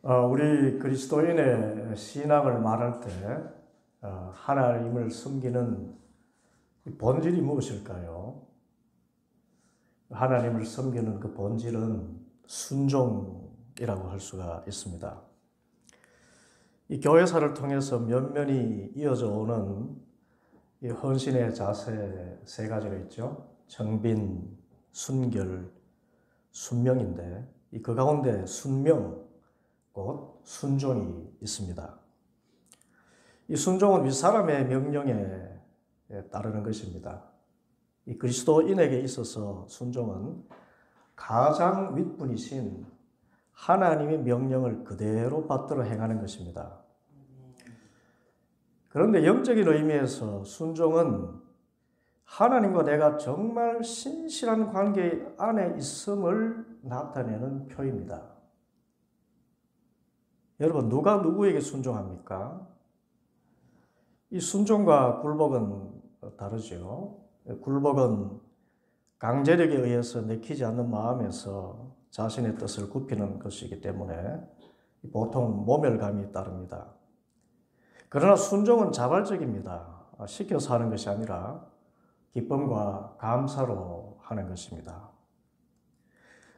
우리 그리스도인의 신앙을 말할 때 하나님을 섬기는 본질이 무엇일까요? 하나님을 섬기는 그 본질은 순종이라고 할 수가 있습니다. 이 교회사를 통해서 면면이 이어져 오는 이 헌신의 자세 세 가지가 있죠. 정빈, 순결, 순명인데 그 가운데 순명, 곧 순종이 있습니다. 이 순종은 윗사람의 명령에 따르는 것입니다. 이 그리스도인에게 있어서 순종은 가장 윗분이신 하나님의 명령을 그대로 받들어 행하는 것입니다. 그런데 영적인 의미에서 순종은 하나님과 내가 정말 신실한 관계 안에 있음을 나타내는 표입니다. 여러분, 누가 누구에게 순종합니까? 이 순종과 굴복은 다르죠. 굴복은 강제력에 의해서 내키지 않는 마음에서 자신의 뜻을 굽히는 것이기 때문에 보통 모멸감이 따릅니다. 그러나 순종은 자발적입니다. 시켜서 하는 것이 아니라 기쁨과 감사로 하는 것입니다.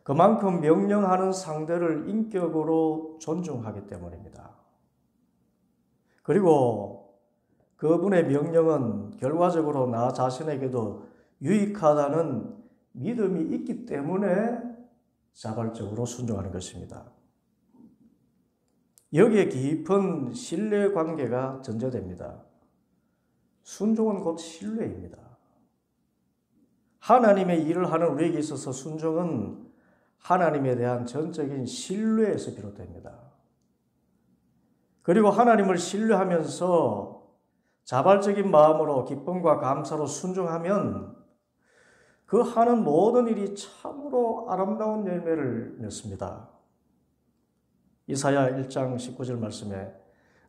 그만큼 명령하는 상대를 인격으로 존중하기 때문입니다. 그리고 그분의 명령은 결과적으로 나 자신에게도 유익하다는 믿음이 있기 때문에 자발적으로 순종하는 것입니다. 여기에 깊은 신뢰 관계가 전제됩니다. 순종은 곧 신뢰입니다. 하나님의 일을 하는 우리에게 있어서 순종은 하나님에 대한 전적인 신뢰에서 비롯됩니다. 그리고 하나님을 신뢰하면서 자발적인 마음으로 기쁨과 감사로 순종하면 그 하는 모든 일이 참으로 아름다운 열매를 맺습니다. 이사야 1장 19절 말씀에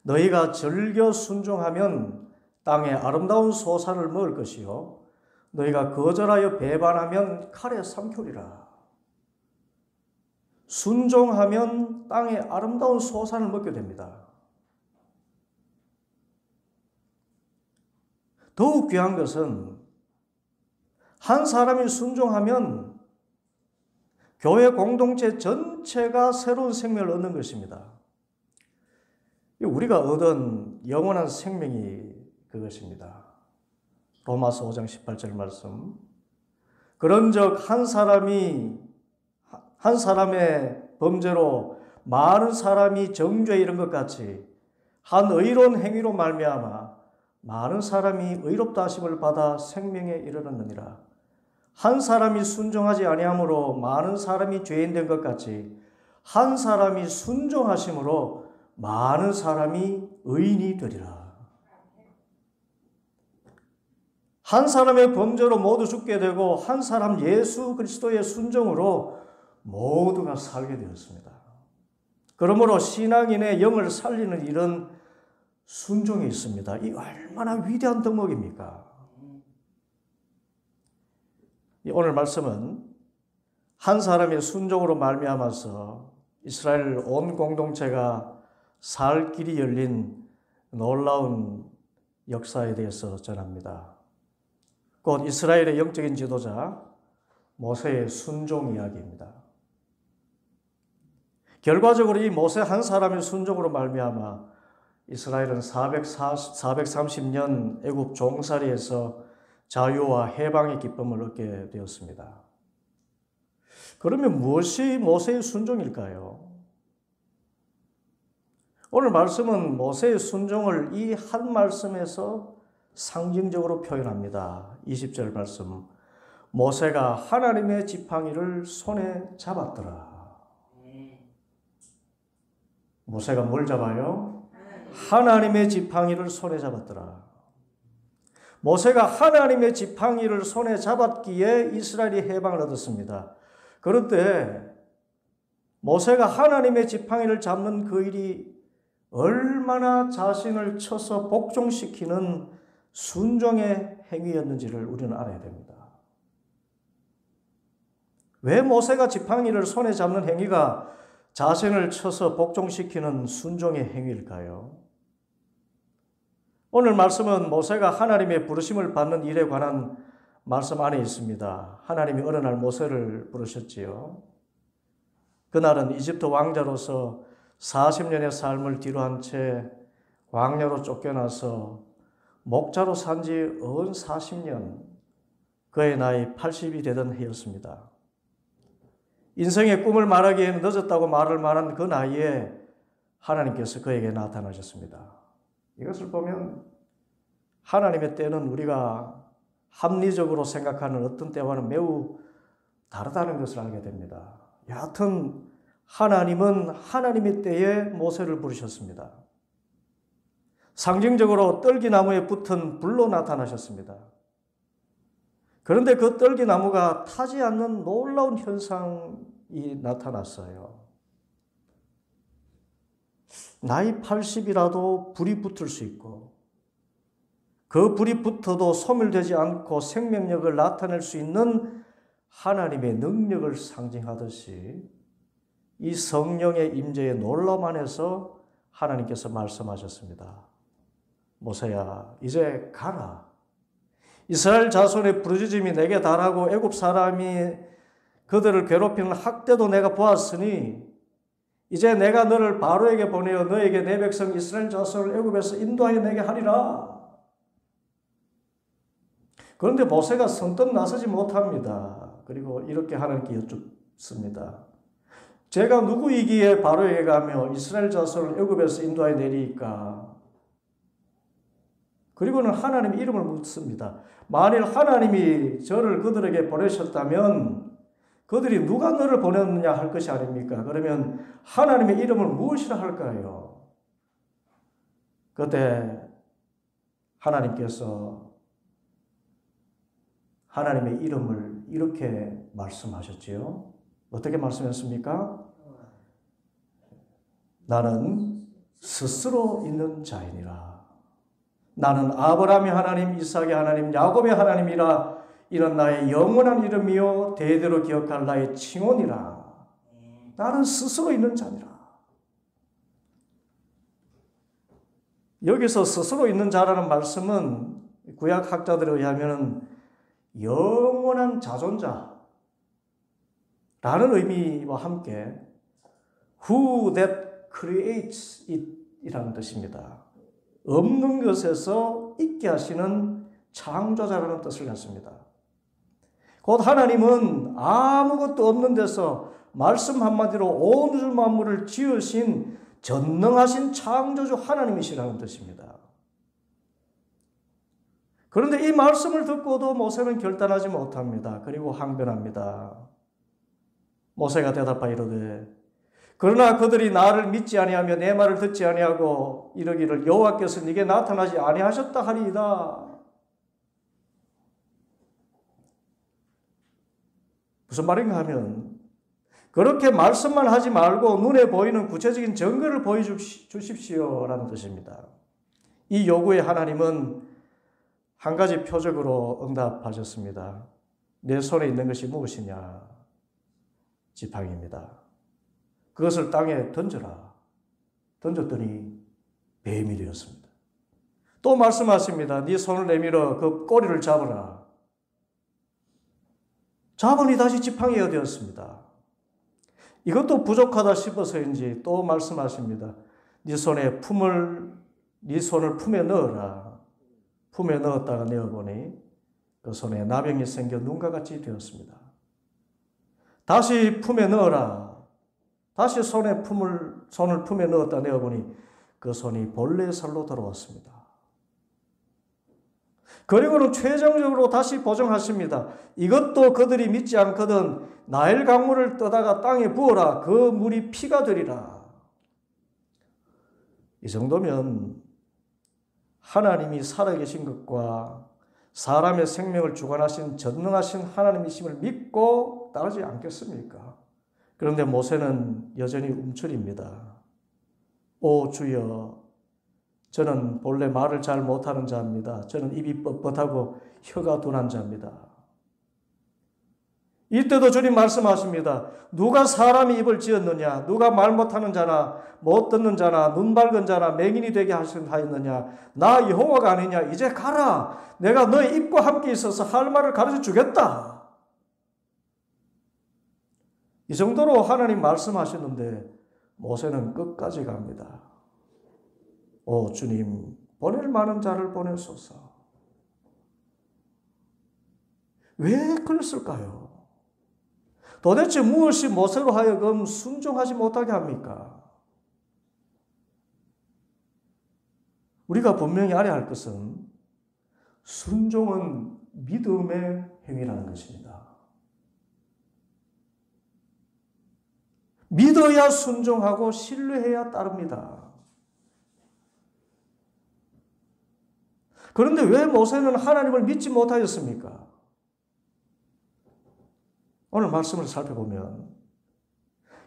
너희가 즐겨 순종하면 땅에 아름다운 소산을 먹을 것이요 너희가 거절하여 배반하면 칼에 삼키리라. 순종하면 땅에 아름다운 소산을 먹게 됩니다. 더욱 귀한 것은 한 사람이 순종하면 교회 공동체 전체가 새로운 생명을 얻는 것입니다. 우리가 얻은 영원한 생명이 그것입니다. 로마서 5장 18절 말씀. 그런즉 한 사람의 범죄로 많은 사람이 정죄에 이른 것 같이 한 의로운 행위로 말미암아 많은 사람이 의롭다 하심을 받아 생명에 이르렀느니라. 한 사람이 순종하지 아니함으로 많은 사람이 죄인 된 것 같이 한 사람이 순종하심으로 많은 사람이 의인이 되리라. 한 사람의 범죄로 모두 죽게 되고 한 사람 예수 그리스도의 순종으로 모두가 살게 되었습니다. 그러므로 신앙인의 영을 살리는 일은 순종이 있습니다. 이 얼마나 위대한 덕목입니까? 오늘 말씀은 한 사람의 순종으로 말미암아서 이스라엘 온 공동체가 살 길이 열린 놀라운 역사에 대해서 전합니다. 곧 이스라엘의 영적인 지도자 모세의 순종 이야기입니다. 결과적으로 이 모세 한 사람의 순종으로 말미암아 이스라엘은 430년 애굽 종살이에서 자유와 해방의 기쁨을 얻게 되었습니다. 그러면 무엇이 모세의 순종일까요? 오늘 말씀은 모세의 순종을 이 한 말씀에서 상징적으로 표현합니다. 20절 말씀. 모세가 하나님의 지팡이를 손에 잡았더라. 모세가 뭘 잡아요? 하나님의 지팡이를 손에 잡았더라. 모세가 하나님의 지팡이를 손에 잡았기에 이스라엘이 해방을 얻었습니다. 그런데 모세가 하나님의 지팡이를 잡는 그 일이 얼마나 자신을 쳐서 복종시키는 순종의 행위였는지를 우리는 알아야 됩니다. 왜 모세가 지팡이를 손에 잡는 행위가 자신을 쳐서 복종시키는 순종의 행위일까요? 오늘 말씀은 모세가 하나님의 부르심을 받는 일에 관한 말씀 안에 있습니다. 하나님이 어느 날 모세를 부르셨지요. 그날은 이집트 왕자로서 40년의 삶을 뒤로한 채 광야로 쫓겨나서 목자로 산 지 은 40년, 그의 나이 80이 되던 해였습니다. 인생의 꿈을 말하기에는 늦었다고 말할 만한 그 나이에 하나님께서 그에게 나타나셨습니다. 이것을 보면 하나님의 때는 우리가 합리적으로 생각하는 어떤 때와는 매우 다르다는 것을 알게 됩니다. 여하튼 하나님은 하나님의 때에 모세를 부르셨습니다. 상징적으로 떨기나무에 붙은 불로 나타나셨습니다. 그런데 그 떨기나무가 타지 않는 놀라운 현상이 나타났어요. 나이 80이라도 불이 붙을 수 있고 그 불이 붙어도 소멸되지 않고 생명력을 나타낼 수 있는 하나님의 능력을 상징하듯이 이 성령의 임재의 놀라움 안에서 하나님께서 말씀하셨습니다. 모세야, 이제 가라. 이스라엘 자손의 부르짖음이 내게 달하고 애굽 사람이 그들을 괴롭히는 학대도 내가 보았으니 이제 내가 너를 바로에게 보내어 너에게 내 백성 이스라엘 자손을 애굽에서 인도하여 내게 하리라. 그런데 모세가 선뜻 나서지 못합니다. 그리고 이렇게 하나님께 여쭙습니다. 제가 누구이기에 바로에게 가며 이스라엘 자손을 애굽에서 인도하여 내리까? 그리고는 하나님의 이름을 묻습니다. 만일 하나님이 저를 그들에게 보내셨다면 그들이 누가 너를 보냈느냐 할 것이 아닙니까? 그러면 하나님의 이름을 무엇이라 할까요? 그때 하나님께서 하나님의 이름을 이렇게 말씀하셨지요. 어떻게 말씀했습니까? 나는 스스로 있는 자이니라. 나는 아브라함의 하나님, 이삭의 하나님, 야곱의 하나님이라. 이런 나의 영원한 이름이요 대대로 기억할 나의 칭호니라. 나는 스스로 있는 자니라. 여기서 스스로 있는 자라는 말씀은 구약 학자들에 의하면 영원한 자존자라는 의미와 함께 Who that creates it 이라는 뜻입니다. 없는 것에서 있게 하시는 창조자라는 뜻을 갖습니다. 곧 하나님은 아무것도 없는 데서 말씀 한마디로 온 우주 만물을 지으신 전능하신 창조주 하나님이시라는 뜻입니다. 그런데 이 말씀을 듣고도 모세는 결단하지 못합니다. 그리고 항변합니다. 모세가 대답하여 이르되 그러나 그들이 나를 믿지 아니하며 내 말을 듣지 아니하고 이르기를 여호와께서 네게 나타나지 아니하셨다 하리이다. 무슨 말인가 하면 그렇게 말씀만 하지 말고 눈에 보이는 구체적인 증거를 보여주십시오라는 뜻입니다. 이 요구에 하나님은 한 가지 표적으로 응답하셨습니다. 내 손에 있는 것이 무엇이냐? 지팡이입니다. 그것을 땅에 던져라. 던졌더니 뱀이 되었습니다. 또 말씀하십니다. 네 손을 내밀어 그 꼬리를 잡으라. 잡으니 다시 지팡이가 되었습니다. 이것도 부족하다 싶어서인지 또 말씀하십니다. 네 손을 품에 넣어라. 품에 넣었다가 내어보니 그 손에 나병이 생겨 눈과 같이 되었습니다. 다시 품에 넣어라. 다시 손을 품에 넣었다 내어보니 그 손이 본래의 살로 돌아왔습니다. 그리고는 최종적으로 다시 보정하십니다. 이것도 그들이 믿지 않거든 나일 강물을 떠다가 땅에 부어라. 그 물이 피가 되리라. 이 정도면 하나님이 살아계신 것과 사람의 생명을 주관하신 전능하신 하나님이심을 믿고 따르지 않겠습니까? 그런데 모세는 여전히 움츠립니다. 오 주여, 저는 본래 말을 잘 못하는 자입니다. 저는 입이 뻣뻣하고 혀가 둔한 자입니다. 이때도 주님 말씀하십니다. 누가 사람이 입을 지었느냐? 누가 말 못하는 자나 못 듣는 자나 눈 밝은 자나 맹인이 되게 하였느냐? 나 여호와가 아니냐? 이제 가라. 내가 너의 입과 함께 있어서 할 말을 가르쳐 주겠다. 이 정도로 하나님 말씀하셨는데 모세는 끝까지 갑니다. 오 주님, 보낼 만한 자를 보내소서. 왜 그랬을까요? 도대체 무엇이 모세로 하여금 순종하지 못하게 합니까? 우리가 분명히 알아야 할 것은 순종은 믿음의 행위라는 것입니다. 믿어야 순종하고 신뢰해야 따릅니다. 그런데 왜 모세는 하나님을 믿지 못하였습니까? 오늘 말씀을 살펴보면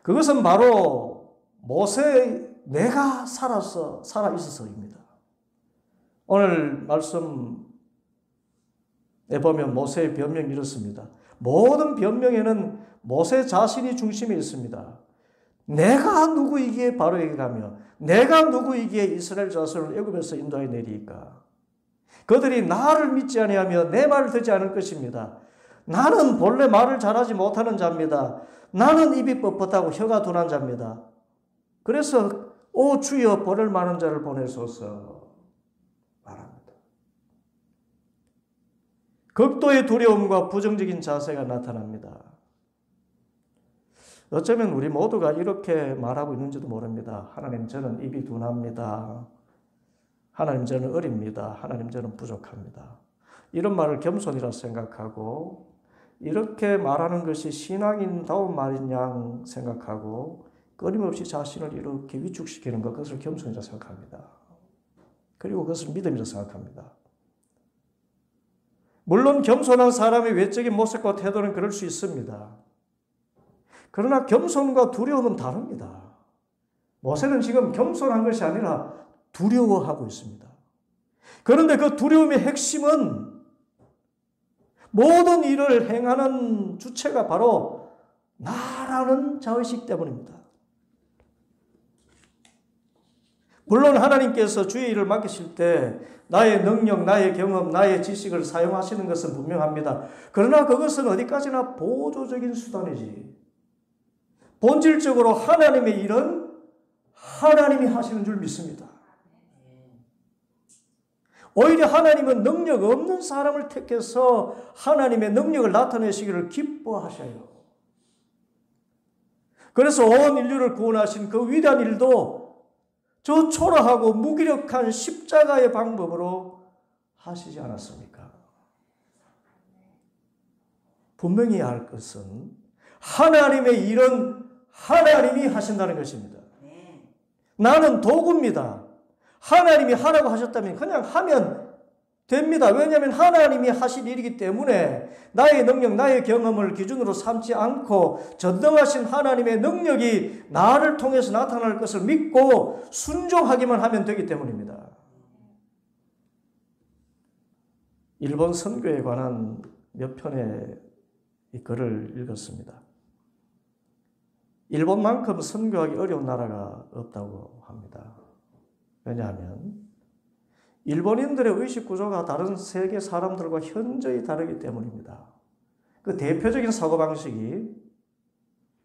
그것은 바로 모세의 내가 살아 있어서입니다. 오늘 말씀에 보면 모세의 변명이 이렇습니다. 모든 변명에는 모세 자신이 중심에 있습니다. 내가 누구이기에 바로에게 가며 내가 누구이기에 이스라엘 자손을 애굽에서 인도하여 내리이까. 그들이 나를 믿지 아니하며 내 말을 듣지 않을 것입니다. 나는 본래 말을 잘하지 못하는 자입니다. 나는 입이 뻣뻣하고 혀가 둔한 자입니다. 그래서 오 주여 보낼 만한 자를 보내소서 말합니다. 극도의 두려움과 부정적인 자세가 나타납니다. 어쩌면 우리 모두가 이렇게 말하고 있는지도 모릅니다. 하나님 저는 입이 둔합니다. 하나님 저는 어립니다. 하나님 저는 부족합니다. 이런 말을 겸손이라 생각하고 이렇게 말하는 것이 신앙인다운 말인 양 생각하고 끊임없이 자신을 이렇게 위축시키는 것, 그것을 겸손이라 생각합니다. 그리고 그것을 믿음이라 생각합니다. 물론 겸손한 사람의 외적인 모습과 태도는 그럴 수 있습니다. 그러나 겸손과 두려움은 다릅니다. 모세는 지금 겸손한 것이 아니라 두려워하고 있습니다. 그런데 그 두려움의 핵심은 모든 일을 행하는 주체가 바로 나라는 자의식 때문입니다. 물론 하나님께서 주의 일을 맡기실 때 나의 능력, 나의 경험, 나의 지식을 사용하시는 것은 분명합니다. 그러나 그것은 어디까지나 보조적인 수단이지. 본질적으로 하나님의 일은 하나님이 하시는 줄 믿습니다. 오히려 하나님은 능력 없는 사람을 택해서 하나님의 능력을 나타내시기를 기뻐하셔요. 그래서 온 인류를 구원하신 그 위대한 일도 저 초라하고 무기력한 십자가의 방법으로 하시지 않았습니까? 분명히 알 것은 하나님의 일은 하나님이 하신다는 것입니다. 나는 도구입니다. 하나님이 하라고 하셨다면 그냥 하면 됩니다. 왜냐하면 하나님이 하실 일이기 때문에 나의 능력, 나의 경험을 기준으로 삼지 않고 전능하신 하나님의 능력이 나를 통해서 나타날 것을 믿고 순종하기만 하면 되기 때문입니다. 일본 선교에 관한 몇 편의 이 글을 읽었습니다. 일본만큼 선교하기 어려운 나라가 없다고 합니다. 왜냐하면 일본인들의 의식 구조가 다른 세계 사람들과 현저히 다르기 때문입니다. 그 대표적인 사고방식이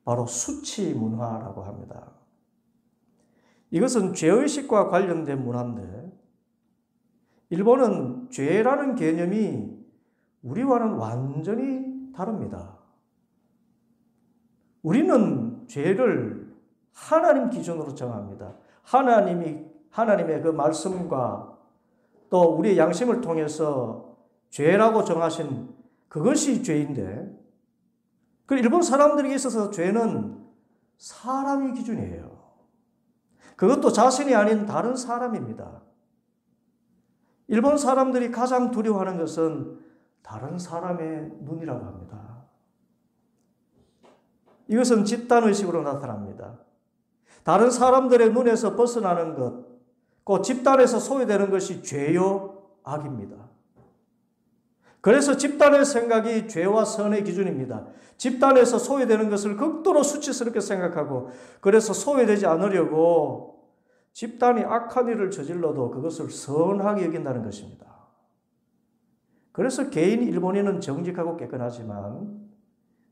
바로 수치 문화라고 합니다. 이것은 죄의식과 관련된 문화인데 일본은 죄라는 개념이 우리와는 완전히 다릅니다. 우리는 죄를 하나님 기준으로 정합니다. 하나님의 그 말씀과 또 우리의 양심을 통해서 죄라고 정하신 그것이 죄인데, 그 일본 사람들에게 있어서 죄는 사람이 기준이에요. 그것도 자신이 아닌 다른 사람입니다. 일본 사람들이 가장 두려워하는 것은 다른 사람의 눈이라고 합니다. 이것은 집단의식으로 나타납니다. 다른 사람들의 눈에서 벗어나는 것, 그 집단에서 소외되는 것이 죄요, 악입니다. 그래서 집단의 생각이 죄와 선의 기준입니다. 집단에서 소외되는 것을 극도로 수치스럽게 생각하고, 그래서 소외되지 않으려고 집단이 악한 일을 저질러도 그것을 선하게 여긴다는 것입니다. 그래서 개인 일본인은 정직하고 깨끗하지만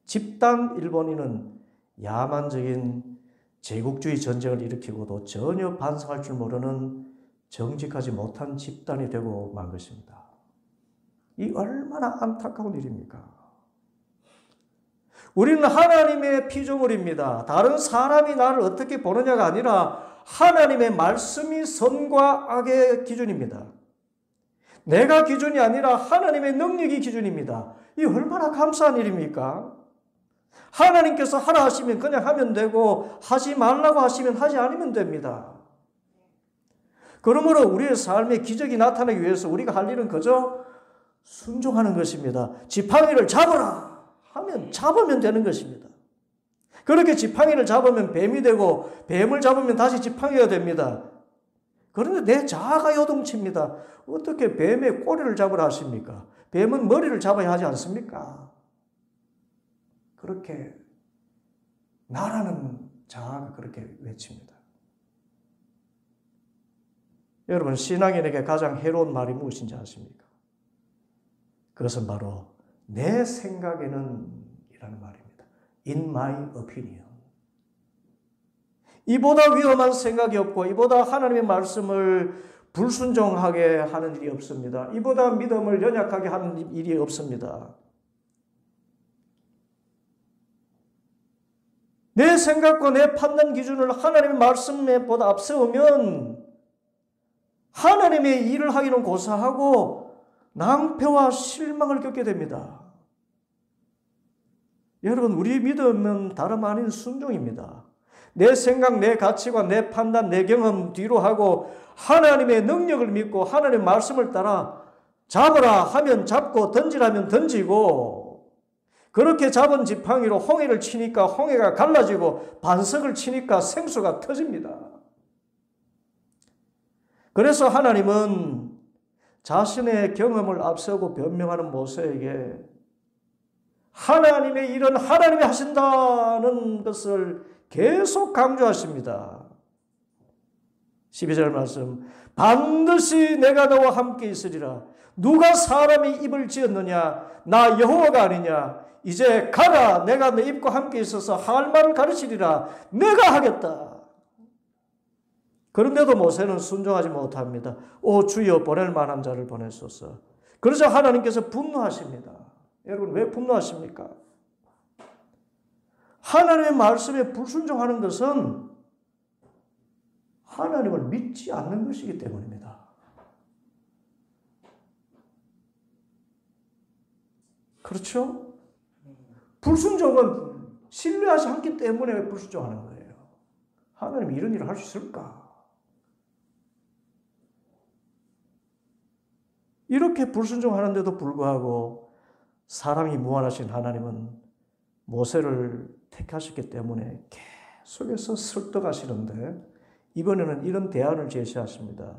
집단 일본인은 야만적인 제국주의 전쟁을 일으키고도 전혀 반성할 줄 모르는 정직하지 못한 집단이 되고 만 것입니다. 이 얼마나 안타까운 일입니까? 우리는 하나님의 피조물입니다. 다른 사람이 나를 어떻게 보느냐가 아니라 하나님의 말씀이 선과 악의 기준입니다. 내가 기준이 아니라 하나님의 능력이 기준입니다. 이 얼마나 감사한 일입니까? 하나님께서 하라 하시면 그냥 하면 되고, 하지 말라고 하시면 하지 않으면 됩니다. 그러므로 우리의 삶에 기적이 나타나기 위해서 우리가 할 일은 그저 순종하는 것입니다. 지팡이를 잡아라 하면 잡으면 되는 것입니다. 그렇게 지팡이를 잡으면 뱀이 되고, 뱀을 잡으면 다시 지팡이가 됩니다. 그런데 내 자아가 요동칩니다. 어떻게 뱀의 꼬리를 잡으라 하십니까? 뱀은 머리를 잡아야 하지 않습니까? 그렇게 나라는 자아가 그렇게 외칩니다. 여러분, 신앙인에게 가장 해로운 말이 무엇인지 아십니까? 그것은 바로 내 생각에는 이라는 말입니다. In my opinion. 이보다 위험한 생각이 없고, 이보다 하나님의 말씀을 불순종하게 하는 일이 없습니다. 이보다 믿음을 연약하게 하는 일이 없습니다. 내 생각과 내 판단 기준을 하나님의 말씀에 보다 앞세우면 하나님의 일을 하기는 고사하고 낭패와 실망을 겪게 됩니다. 여러분, 우리 믿음은 다름 아닌 순종입니다. 내 생각, 내 가치관, 내 판단, 내 경험 뒤로 하고 하나님의 능력을 믿고 하나님의 말씀을 따라 잡으라 하면 잡고 던지라면 던지고, 그렇게 잡은 지팡이로 홍해를 치니까 홍해가 갈라지고 반석을 치니까 생수가 터집니다. 그래서 하나님은 자신의 경험을 앞세우고 변명하는 모세에게 하나님의 일은 하나님이 하신다는 것을 계속 강조하십니다. 12절 말씀, 반드시 내가 너와 함께 있으리라. 누가 사람의 입을 지었느냐? 나 여호와가 아니냐? 이제 가라. 내가 내 입과 함께 있어서 할 말을 가르치리라. 내가 하겠다. 그런데도 모세는 순종하지 못합니다. 오 주여, 보낼 만한 자를 보내소서. 그러자 하나님께서 분노하십니다. 여러분, 왜 분노하십니까? 하나님의 말씀에 불순종하는 것은 하나님을 믿지 않는 것이기 때문입니다. 그렇죠? 불순종은 신뢰하지 않기 때문에 불순종하는 거예요. 하나님이 이런 일을 할 수 있을까? 이렇게 불순종하는데도 불구하고 사랑이 무한하신 하나님은 모세를 택하셨기 때문에 계속해서 설득하시는데, 이번에는 이런 대안을 제시하십니다.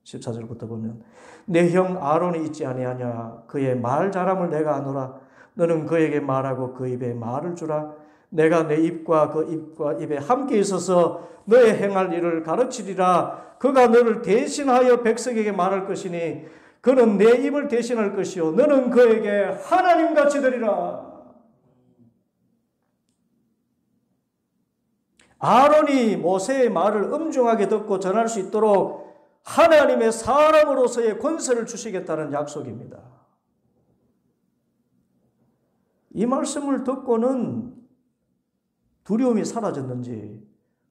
14절부터 보면, 내 형 아론이 있지 아니하냐? 그의 말 잘함을 내가 아노라. 너는 그에게 말하고 그 입에 말을 주라. 내가 내 입과 그 입과 입에 함께 있어서 너의 행할 일을 가르치리라. 그가 너를 대신하여 백성에게 말할 것이니 그는 내 입을 대신할 것이요 너는 그에게 하나님같이 되리라. 아론이 모세의 말을 엄중하게 듣고 전할 수 있도록 하나님의 사람으로서의 권세를 주시겠다는 약속입니다. 이 말씀을 듣고는 두려움이 사라졌는지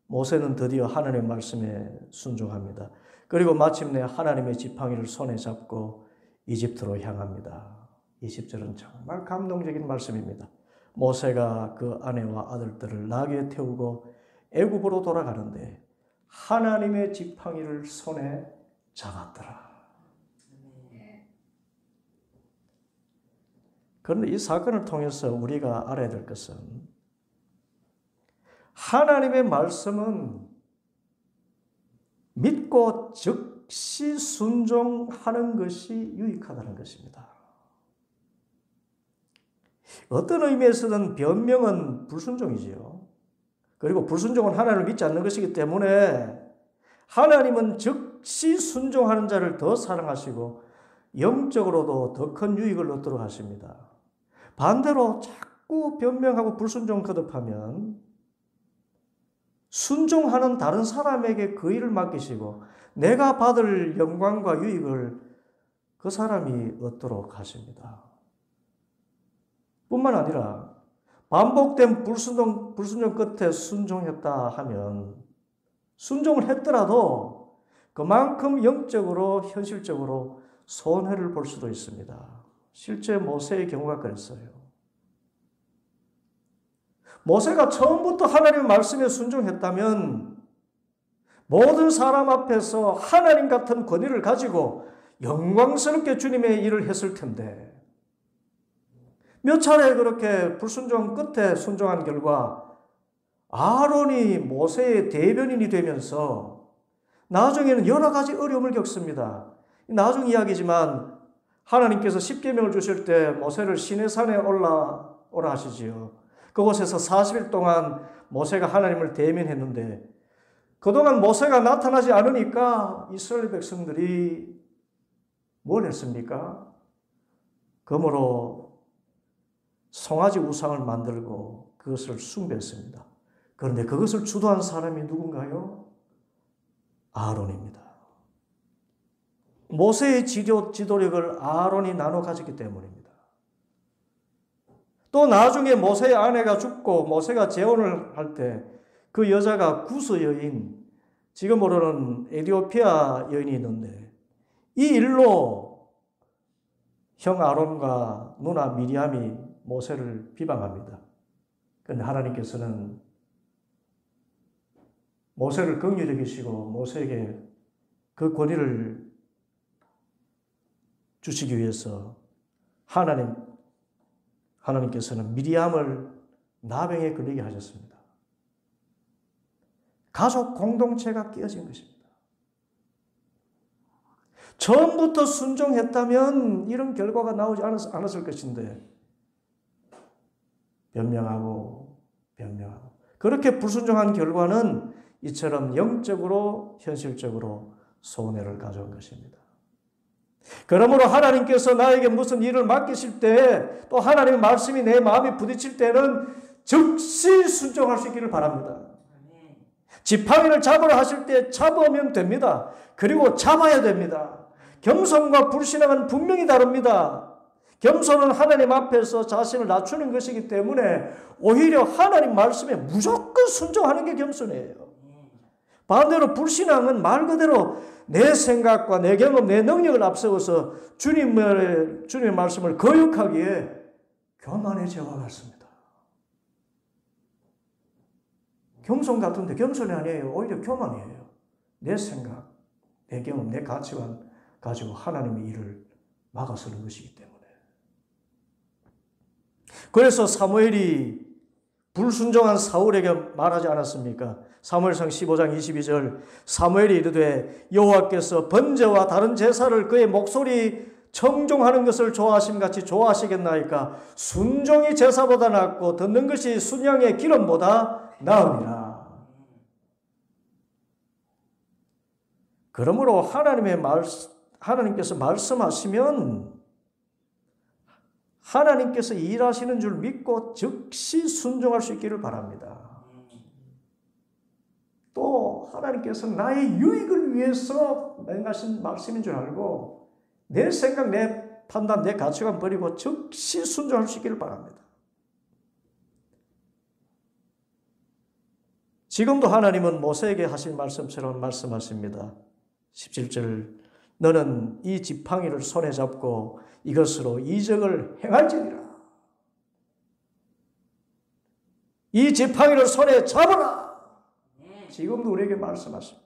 모세는 드디어 하나님의 말씀에 순종합니다. 그리고 마침내 하나님의 지팡이를 손에 잡고 이집트로 향합니다. 20절은 정말 감동적인 말씀입니다. 모세가 그 아내와 아들들을 나귀에 태우고 애굽으로 돌아가는데 하나님의 지팡이를 손에 잡았더라. 그런데 이 사건을 통해서 우리가 알아야 될 것은, 하나님의 말씀은 믿고 즉시 순종하는 것이 유익하다는 것입니다. 어떤 의미에서는 변명은 불순종이지요. 그리고 불순종은 하나님을 믿지 않는 것이기 때문에 하나님은 즉시 순종하는 자를 더 사랑하시고 영적으로도 더 큰 유익을 얻도록 하십니다. 반대로 자꾸 변명하고 불순종 거듭하면 순종하는 다른 사람에게 그 일을 맡기시고 내가 받을 영광과 유익을 그 사람이 얻도록 하십니다. 뿐만 아니라 반복된 불순종 끝에 순종했다 하면 순종을 했더라도 그만큼 영적으로 현실적으로 손해를 볼 수도 있습니다. 실제 모세의 경우가 그랬어요. 모세가 처음부터 하나님의 말씀에 순종했다면 모든 사람 앞에서 하나님 같은 권위를 가지고 영광스럽게 주님의 일을 했을 텐데 몇 차례 그렇게 불순종 끝에 순종한 결과 아론이 모세의 대변인이 되면서 나중에는 여러 가지 어려움을 겪습니다. 나중 이야기지만 하나님께서 십계명을 주실 때 모세를 시내산에 올라오라 하시지요. 그곳에서 40일 동안 모세가 하나님을 대면했는데 그동안 모세가 나타나지 않으니까 이스라엘 백성들이 뭘 했습니까? 금으로 송아지 우상을 만들고 그것을 숭배했습니다. 그런데 그것을 주도한 사람이 누군가요? 아론입니다. 모세의 지도력을 아론이 나눠 가졌기 때문입니다. 또 나중에 모세의 아내가 죽고 모세가 재혼을 할 때 그 여자가 구스 여인, 지금으로는 에티오피아 여인이 있는데 이 일로 형 아론과 누나 미리암이 모세를 비방합니다. 그런데 하나님께서는 모세를 긍휼히 여기시고 모세에게 그 권위를 주시기 위해서 하나님께서는 미리암을 나병에 걸리게 하셨습니다. 가족 공동체가 깨어진 것입니다. 처음부터 순종했다면 이런 결과가 나오지 않았을 것인데 변명하고 그렇게 불순종한 결과는 이처럼 영적으로 현실적으로 손해를 가져온 것입니다. 그러므로 하나님께서 나에게 무슨 일을 맡기실 때 또 하나님의 말씀이 내 마음에 부딪힐 때는 즉시 순종할 수 있기를 바랍니다. 지팡이를 잡으라 하실 때 잡으면 됩니다. 그리고 잡아야 됩니다. 겸손과 불신앙은 분명히 다릅니다. 겸손은 하나님 앞에서 자신을 낮추는 것이기 때문에 오히려 하나님 말씀에 무조건 순종하는 게 겸손이에요. 반대로 불신앙은 말 그대로 내 생각과 내 경험, 내 능력을 앞세워서 주님의 말씀을 거역하기에 교만의 죄와 같습니다. 겸손 같은데 겸손이 아니에요. 오히려 교만이에요. 내 생각, 내 경험, 내 가치관 가지고 하나님의 일을 막아서는 것이기 때문에. 그래서 사무엘이 불순종한 사울에게 말하지 않았습니까? 사무엘상 15장 22절 사무엘이 이르되 여호와께서 번제와 다른 제사를 그의 목소리 청종하는 것을 좋아하심 같이 좋아하시겠나이까? 순종이 제사보다 낫고 듣는 것이 순양의 기름보다 나으니라. 그러므로 하나님께서 말씀하시면 하나님께서 일하시는 줄 믿고 즉시 순종할 수 있기를 바랍니다. 또 하나님께서 나의 유익을 위해서 맹하신 말씀인 줄 알고 내 생각, 내 판단, 내 가치관 버리고 즉시 순종할 수 있기를 바랍니다. 지금도 하나님은 모세에게 하신 말씀처럼 말씀하십니다. 17절 너는 이 지팡이를 손에 잡고 이것으로 이적을 행할지니라. 이 지팡이를 손에 잡아라. 지금도 우리에게 말씀하십니다.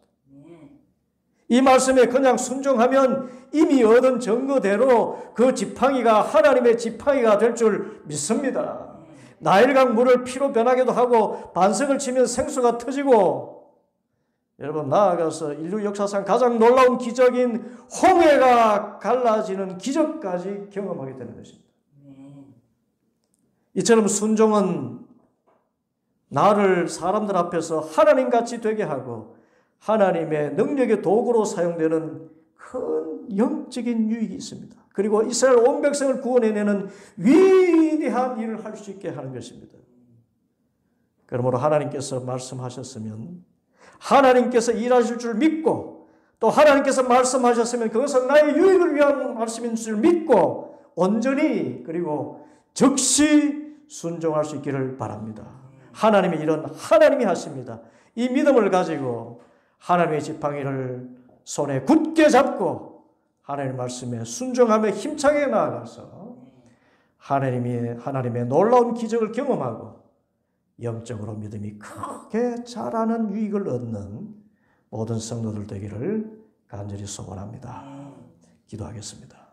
이 말씀에 그냥 순종하면 이미 얻은 증거대로 그 지팡이가 하나님의 지팡이가 될 줄 믿습니다. 나일강 물을 피로 변하기도 하고 반석을 치면 생수가 터지고 여러분 나아가서 인류 역사상 가장 놀라운 기적인 홍해가 갈라지는 기적까지 경험하게 되는 것입니다. 이처럼 순종은 나를 사람들 앞에서 하나님같이 되게 하고 하나님의 능력의 도구로 사용되는 큰 영적인 유익이 있습니다. 그리고 이스라엘 온 백성을 구원해내는 위대한 일을 할 수 있게 하는 것입니다. 그러므로 하나님께서 말씀하셨으면 하나님께서 일하실 줄 믿고 또 하나님께서 말씀하셨으면 그것은 나의 유익을 위한 말씀인 줄 믿고 온전히 그리고 즉시 순종할 수 있기를 바랍니다. 하나님의 일은 하나님이 하십니다. 이 믿음을 가지고 하나님의 지팡이를 손에 굳게 잡고 하나님의 말씀에 순종하며 힘차게 나아가서 하나님의 놀라운 기적을 경험하고 영적으로 믿음이 크게 자라는 유익을 얻는 모든 성도들 되기를 간절히 소원합니다. 기도하겠습니다.